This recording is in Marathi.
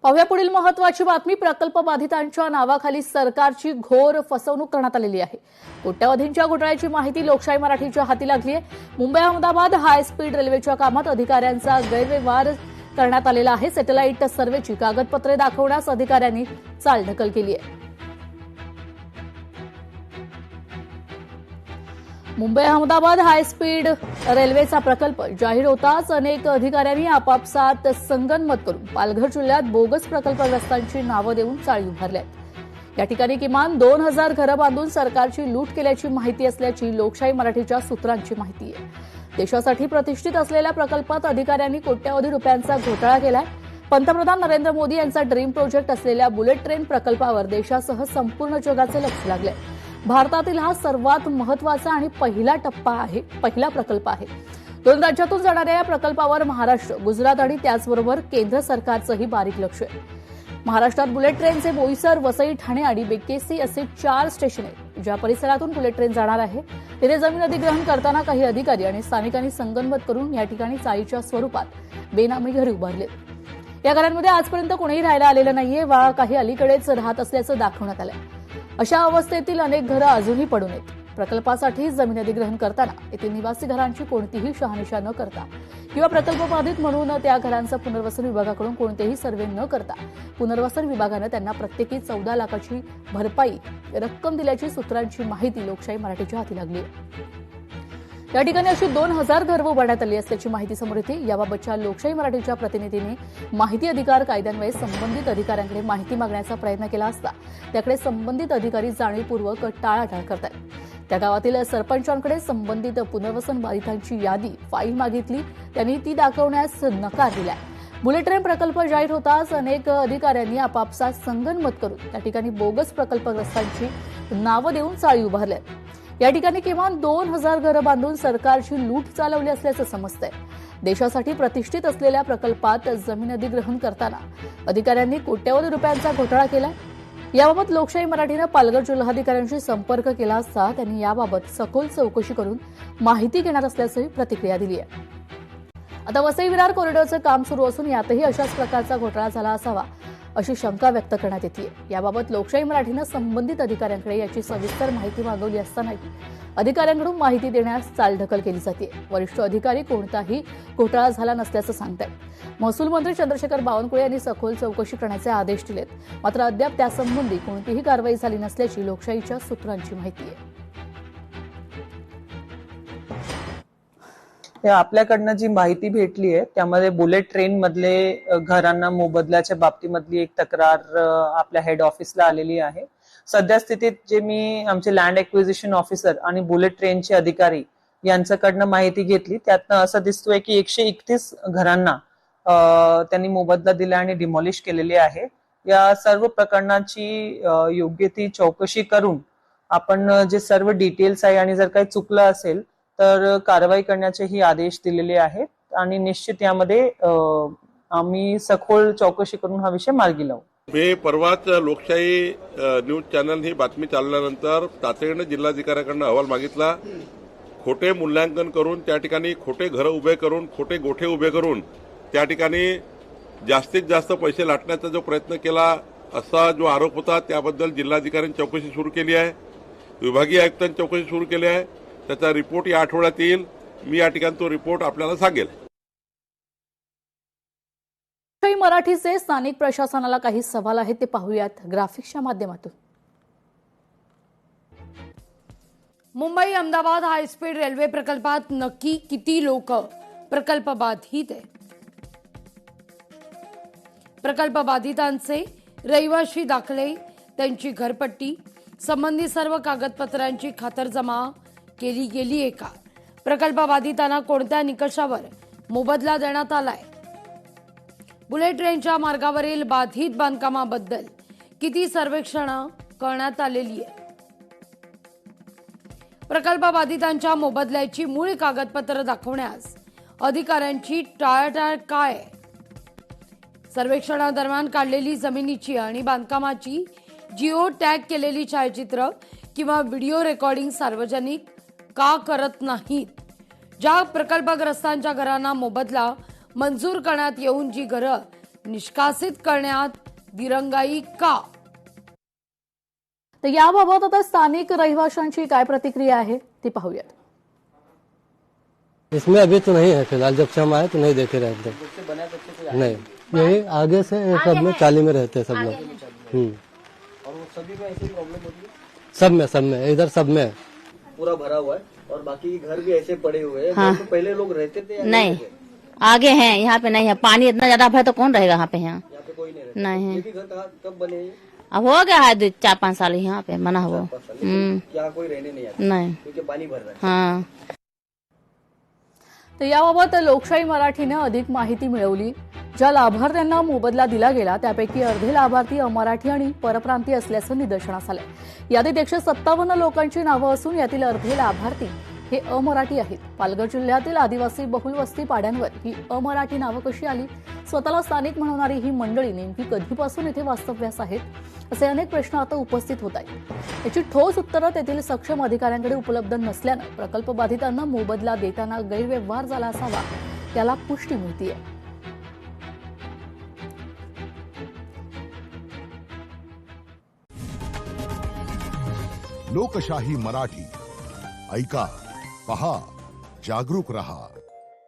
पाहूया पुढील महत्त्वाची बातमी। प्रकल्प बाधितांच्या नावाखाली सरकारची घोर फसवणूक करण्यात आलेली आहे। कोट्यवधींच्या घोटाळ्याची माहिती लोकशाही मराठीच्या हाती लागली आहे। मुंबई अहमदाबाद हाय स्पीड रेल्वेच्या कामात अधिकाऱ्यांचा गैरव्यवहार करण्यात आलेला आहे। सॅटेलाइट सर्व्हेची कागदपत्रे दाखवण्यास अधिकाऱ्यांनी चालढकल केली आहे। मुंबई अहमदाबाद हाय स्पीड रेल्वेचा प्रकल्प जाहीर होताच अनेक अधिकाऱ्यांनी आपापसात संगनमत करून पालघर जिल्ह्यात बोगस प्रकल्पग्रस्तांची नावं देऊन चाळी उभारल्या। या ठिकाणी किमान 2000 घरं बांधून सरकारची लूट केल्याची माहिती असल्याची लोकशाही मराठीच्या सूत्रांची माहिती आहे। देशासाठी प्रतिष्ठित असलेल्या प्रकल्पात अधिकाऱ्यांनी कोट्यवधी रुपयांचा घोटाळा केलाय। पंतप्रधान नरेंद्र मोदी यांचा ड्रीम प्रोजेक्ट असलेल्या बुलेट ट्रेन प्रकल्पावर देशासह संपूर्ण जगाचे लक्ष लागले। भारतातील हा सर्वात महत्त्वाचा आणि पहिला प्रकल्प आहे। 2 राज्यातून जाणाऱ्या या प्रकल्पावर महाराष्ट्र, गुजरात आणि त्याचबरोबर केंद्र सरकारचंही बारीक लक्ष आहे। महाराष्ट्रात बुलेट ट्रेनचे बोईसर, वसई, ठाणे आणि बेकेसी असे 4 स्टेशन आहेत। ज्या परिसरातून बुलेट ट्रेन जाणार आहे तिथे जमीन अधिग्रहण करताना काही अधिकारी आणि स्थानिकांनी संगनमत करून या ठिकाणी चाळीच्या स्वरूपात बेनामी घरे उभारले। या घरांमध्ये आजपर्यंत कोणीही राहायला आलेलं नाहीये वा काही अलीकडेच राहत असल्याचं दाखवण्यात आलंय। अशा अवस्थेतील अनेक घरं अजूनही पडून आहेत। प्रकल्पासाठी जमीन अधिग्रहण करताना येथील निवासी घरांची कोणतीही शहानिशा न करता किंवा प्रकल्प बाधित म्हणून त्या घरांचं पुनर्वसन विभागाकडून कोणतेही सर्व्हे न करता पुनर्वसन विभागानं त्यांना प्रत्येकी 14 लाखाची भरपाई रक्कम दिल्याची सूत्रांची माहिती लोकशाही मराठीच्या हाती लागली आहे। या ठिकाणी अशी 2000 घरं उभारण्यात आली असल्याची माहिती समोर येते। याबाबतच्या लोकशाही मराठीच्या प्रतिनिधीने माहिती अधिकार कायद्यान्वये संबंधित अधिकाऱ्यांकडे माहिती मागण्याचा प्रयत्न केला असता त्याकडे संबंधित अधिकारी जाणीवपूर्वक टाळाटाळ करतात। त्या गावातील सरपंचांकडे संबंधित पुनर्वसन बाधितांची यादी फाईल मागितली, त्यांनी ती दाखवण्यास नकार दिलाय। बुलेट ट्रेन प्रकल्प जाहीर होताच अनेक अधिकाऱ्यांनी आपापसात संगनमत करून त्या ठिकाणी बोगस प्रकल्पग्रस्तांची नावं देऊन चाळी उभारल्या। या ठिकाणी किमान 2000 घरं बांधून सरकारची लूट चालवली असल्याचं समजतंय। देशासाठी प्रतिष्ठित असलेल्या प्रकल्पात जमीन अधिग्रहण करताना अधिकाऱ्यांनी कोट्यवधी रुपयांचा घोटाळा केलाय। याबाबत लोकशाही मराठीनं पालघर जिल्हाधिकाऱ्यांशी संपर्क केला असता त्यांनी याबाबत सखोल चौकशी करून माहिती घेणार असल्याची प्रतिक्रिया दिली आहे। आता वसई विरार कॉरिडॉरचं काम सुरू असून यातही अशाच प्रकारचा घोटाळा झाला असावा अशी शंका व्यक्त करण्यात येते। याबाबत लोकशाही मराठीनं संबंधित अधिकाऱ्यांकडे याची सविस्तर माहिती मागवली असतानाही अधिकाऱ्यांकडून माहिती देण्यास चालढकल केली जाते। वरिष्ठ अधिकारी कोणताही घोटाळा झाला नसल्याचं सांगतायत। महसूल मंत्री चंद्रशेखर बावनकुळे यांनी सखोल चौकशी करण्याचे आदेश दिलेत, मात्र अद्याप त्यासंबंधी कोणतीही कारवाई झाली नसल्याची लोकशाहीच्या सूत्रांची माहिती आहे। आपल्याकडनं जी माहिती भेटली आहे त्यामध्ये बुलेट ट्रेन मधले घरांना मोबदल्याच्या बाबतीमधली एक तक्रार आपल्या हेड ऑफिसला आलेली आहे। सध्या स्थितीत जे मी आमचे लँड एक्विजिशन ऑफिसर आणि बुलेट ट्रेनचे अधिकारी यांच्याकडनं माहिती घेतली त्यातनं असं दिसतोय की 131 घरांना त्यांनी मोबदला दिला आणि डिमॉलिश केलेली आहे। या सर्व प्रकरणाची योग्य ती चौकशी करून आपण जे सर्व डिटेल्स आहे आणि जर काही चुकलं असेल तर कारवाई करण्याचेही आदेश दिलेले आहेत आणि निश्चित यामध्ये आम्ही सखोल चौकशी करून हा विषय मार्गी लावू। मी परवाच लोकशाही न्यूज चॅनल ही बातमी चालल्यानंतर तातडीने जिल्हाधिकाऱ्यांकडून अहवाल मागितला। खोटे मूल्यांकन करून त्या ठिकाणी खोटे घरं उभे करून खोटे गोठे उभे करून त्या ठिकाणी जास्तीत जास्त पैसे लाटण्याचा जो प्रयत्न केला असा जो आरोप होता त्याबद्दल जिल्हाधिकाऱ्यांनी चौकशी सुरू केली आहे। विभागीय आयुक्तांनी चौकशी सुरू केली आहे। त्याचा रिपोर्ट या आठवड्यात येईल। मी या ठिकाणी तो रिपोर्ट आपल्याला सांगेल। मराठीचे स्थानिक प्रशासनाला काही सवाल आहेत ते पाहूयात ग्राफिक्सच्या माध्यमातून। Mumbai Ahmedabad high speed railway प्रकल्पात नक्की किती लोक प्रकल्प बाधित आहे? प्रकल्प बाधितांचे रहिवाशी दाखले, त्यांची घरपट्टी, संबंधित सर्व कागदपत्रांची खातरजमा केली गेली आहे का? प्रकल्प बाधितांना कोणत्या निकषावर मोबदला देण्यात आलाय? बुलेट ट्रेनच्या मार्गावरील बाधित बांधकामाबद्दल किती सर्वेक्षण करण्यात आलेली आहे? प्रकल्प बाधितांच्या मोबदल्याची मूळ कागदपत्र दाखवण्यास अधिकाऱ्यांची टाळाटाळ काय आहे? सर्वेक्षणादरम्यान काढलेली जमिनीची आणि बांधकामाची जिओ टॅग केलेली छायाचित्र किंवा व्हिडिओ रेकॉर्डिंग सार्वजनिक का करत नाहीत? ज्या प्रकल्पग्रस्तांच्या घरांना मोबदला मंजूर करण्यात येऊन जी घरं निष्कासित करण्यात दिरंगाई का? तर याबाबत आता स्थानिक रहिवाशांची काय प्रतिक्रिया आहे ती पाहूयात. इसमें अभी तो नहीं है फिलहाल, जब से हम आए तो नहीं देखे रहे थे. नहीं, यही आगे से सब में चाली में रहते हैं सब लोग. और वो सभी में ऐसी प्रॉब्लम होती है, सब में इधर सब में है. पूरा भरा हुआ है और बाकी घर भी ऐसे पड़े हुए हैं. हाँ। तो पहले लोग रहते थे या नहीं, रहते थे? आगे हैं, यहाँ पे नहीं है. पानी इतना ज्यादा भरा तो कौन रहेगा यहाँ पे? यहाँ यहाँ पे कोई नहीं रहता. नहीं ये है. भी घर कब बने हैं? अब हो गया है 4-5 साल यहाँ पे बना हुआ. यहाँ कोई रहने नहीं आता नहीं. क्योंकि पानी भर रहा है. हाँ. तर याबाबत लोकशाही मराठीने अधिक माहिती मिळवली. ज्या लाभार्थ्यांना मोबदला दिला गेला त्यापैकी अर्धे लाभार्थी अमराठी आणि परप्रांतीय असल्याचं निदर्शनास आलंय. यादीत 157 लोकांची नावं असून यातील अर्धे लाभार्थी हे अमराठी आहेत. पालघर जिल्ह्यातील आदिवासी बहुल वस्ती पाड्यांवर ही अमराठी नावं कशी आली? स्वतःला स्थानिक म्हणणारी ही मंडळी नेमकी कधीपासून इथे वास्तव्यास आहेत? असे अनेक प्रश्न आता उपस्थित होत आहेत. याची ठोस उत्तरं तेथील सक्षम अधिकाऱ्यांकडे उपलब्ध नसल्यानं प्रकल्प बाधितांना मोबदला देताना गैरव्यवहार झाला असावा याला पुष्टी मिळतेय. लोकशाही मराठी ऐका, पहा, जागरूक रहा.